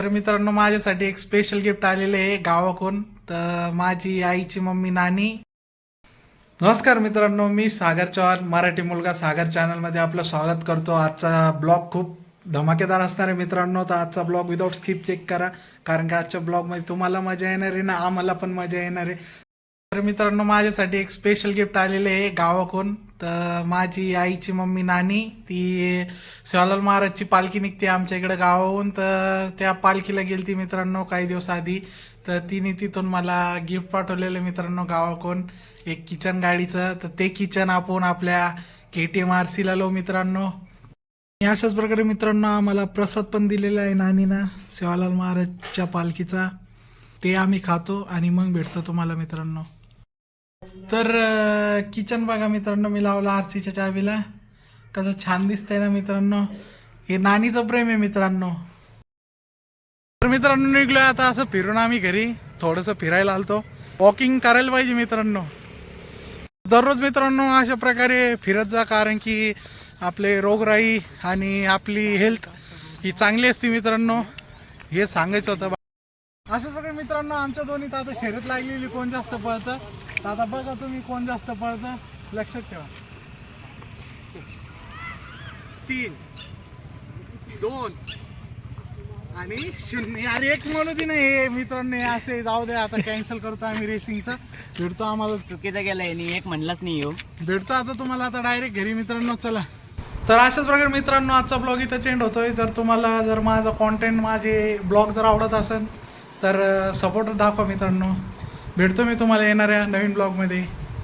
तर मित्रांनो, माझ्यासाठी एक स्पेशल गिफ्ट आलेले आहे गावाकडून. तर माझी आईची मम्मी नानी. नमस्कार मित्रांनो, मी सागर चव्हाण, मराठी मुलगा सागर चॅनलमध्ये आपलं स्वागत करतो. आजचा ब्लॉग खूप धमाकेदार असणार आहे मित्रांनो. तर आजचा ब्लॉग विदाऊट स्किप चेक करा, कारण की आजच्या ब्लॉगमध्ये तुम्हाला मजा येणार आहे ना, आम्हाला पण मजा येणार आहे. तर मित्रांनो, माझ्यासाठी एक स्पेशल गिफ्ट आलेले आहे गावाकडून. तर माझी आईची मम्मी नानी, ती शिवालाल महाराजची पालखी निघते आमच्या इकडे गावाहून. तर त्या पालखीला गेलती मित्रांनो काही दिवस आधी. तर तिने तिथून मला गिफ्ट पाठवलेलं मित्रांनो गावाकडून, एक किचन गाडीचं. तर ते किचन आपण आपल्या KTM RC लो मित्रांनो. आणि अशाच प्रकारे मित्रांनो आम्हाला प्रसाद पण दिलेला आहे नानीना शिवालाल महाराजच्या पालखीचा. ते आम्ही खातो आणि मग भेटतो तुम्हाला मित्रांनो. तर किचन बघा मित्रांनो, मी लावला RCच्या चावीला. कसं छान दिसतंय ना मित्रांनो. हे नानीचं प्रेम आहे मित्रांनो. तर मित्रांनो, निघलोय आता असं फिरून आम्ही घरी. थोडंसं फिरायला आलतो, वॉकिंग करायला पाहिजे मित्रांनो. दररोज मित्रांनो अशा प्रकारे फिरत जा, कारण की आपले रोगराई आणि आपली हेल्थ ही चांगली असते मित्रांनो. हे सांगायचं होतं. असं प्रकारे मित्रांनो आमच्या दोन्हीत आता शर्यत लागलेली, कोण जास्त पळतं. तर आता बघा तुम्ही कोण जास्त पळतं, लक्षात ठेवा. 3, 2 आणि 0. अरे एक म्हणू दे ना हे मित्रांनो, हे असे जाऊ दे. आता कॅन्सल करतो आम्ही रेसिंगचं. भेटतो आम्हाला. चुकीचं गेलं यांनी, एक म्हणलाच नाही येऊ. भेटतो आता तुम्हाला आता डायरेक्ट घरी मित्रांनो. चला. तर अशाच प्रकारे मित्रांनो आजचा ब्लॉग इथं चेंड होतोय. तर तुम्हाला जर माझा कॉन्टेंट, माझे ब्लॉग जर आवडत असेल तर सपोर्ट दाखवा मित्रांनो. भेटतो मी तुम्हाला येणाऱ्या नवीन ब्लॉगमध्ये.